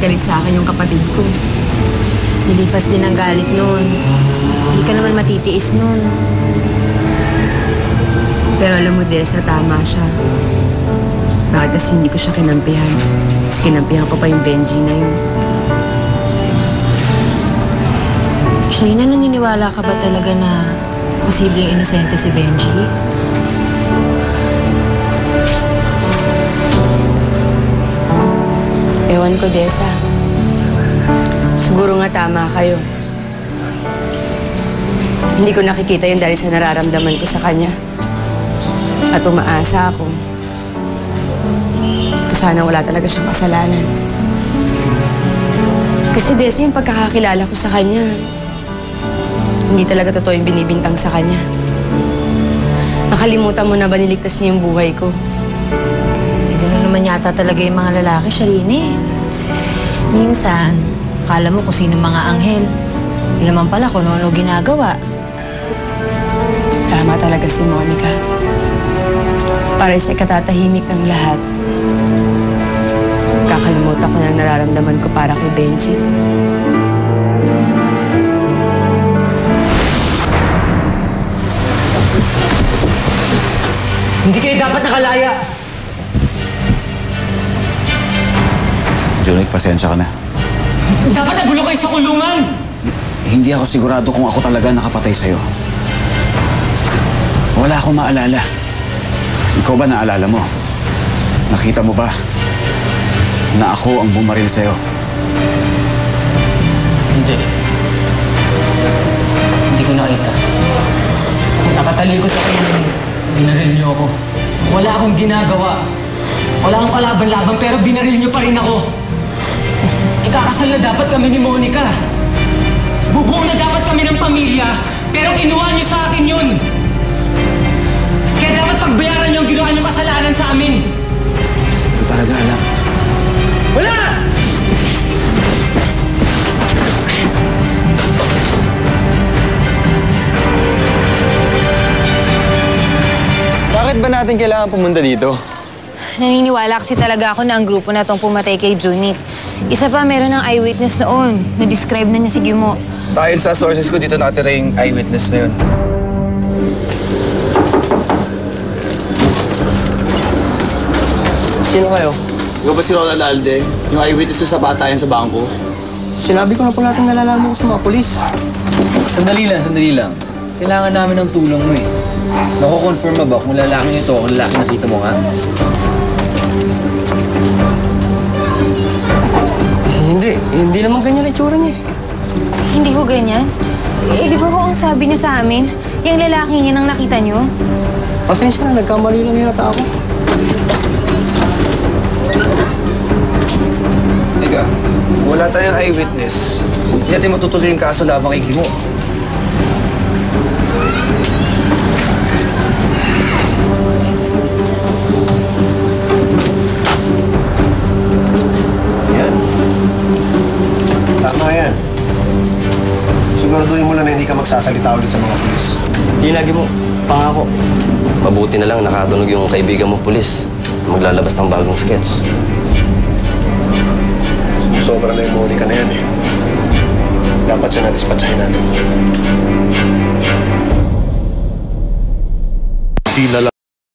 galit sa akin yung kapatid ko. Nilipas din ang galit nun. Hindi ka naman matitiis nun. Pero alam mo, Desa, tama siya. Bakit kasi hindi ko siya kinampihan? Mas kinampihan ko pa yung Benji na yun. Sharina, naniniwala ka ba talaga na posibleng inosente si Benji? Ewan ko, Desa. Siguro nga tama kayo. Hindi ko nakikita yun dahil sa nararamdaman ko sa kanya. At umaasa ako. Sana wala talaga siyang kasalanan. Kasi Desa, yung pagkakakilala ko sa kanya, hindi talaga totoo yung binibintang sa kanya. Nakalimutan mo na ba niligtas niya yung buhay ko? Gano'n naman yata talaga yung mga lalaki, Sharine. Minsan, akala mo kung sino mga anghel. Yun naman pala kung ano ginagawa. Tama talaga si Monica. Para sa katatahimik ng lahat, kakalimutan ko na nararamdaman ko para kay Benji. Hindi kayo dapat nakalaya! Junik, pasensya ka na. Dapat nabulok kayo sa kulungan! Hindi ako sigurado kung ako talaga nakapatay sa'yo. Wala akong maalala. Ikaw ba naalala mo? Nakita mo ba na ako ang bumaril sa'yo? Hindi. Hindi ko nakita. Nakatalikod ako nung binaril niyo ako. Wala akong ginagawa. Wala akong kalaban-laban pero binaril niyo pa rin ako. Ikakasal na dapat kami ni Monica. Bubuo na dapat kami ng pamilya pero kinuha niyo sa akin yun. Kaya dapat pagbayaran niyo ang ginawa niyo kasalanan sa amin. Hindi ko talaga alam. Wala! Bakit ba natin kailangan pumunta dito? Naniniwala kasi talaga ako na ang grupo na tong pumatay kay Junik. Isa pa, meron ng eyewitness noon. Na-describe na niya si Gimo. Ayon sa sources ko, dito nakatira yung eyewitness na yun. Sino kayo? Ikaw ba si Ronald Alde? Yung eyewitness sa batayan sa bangko? Sinabi ko na po lahat ng nalalaman ko sa mga polis. Sandali lang. Kailangan namin ng tulong mo eh. Nako-confirm ba kung lalaking ito o kung lalaking nakita mo nga? Hindi naman ganyan ang itsura niya. Hindi ko ganyan. Eh, di ba ho ang sabi niyo sa amin? Yung lalaking yan ang nakita niyo? Pasensya na, nagkamali lang yata ako. Teka, wala tayong eyewitness. Hindi natin matutuloy yung kaso labang kay Gimo. Yan. Tama yan. Siguraduhin mo lang na hindi ka magsasalita ulit sa mga pulis. Hindi lagi mo, pangako. Mabuti na lang nakatunog yung kaibigan mo pulis. Maglalabas ng bagong sketch. Sobra na yung Monica na yan eh. Dapat siya na-dispatchahin natin. Dinala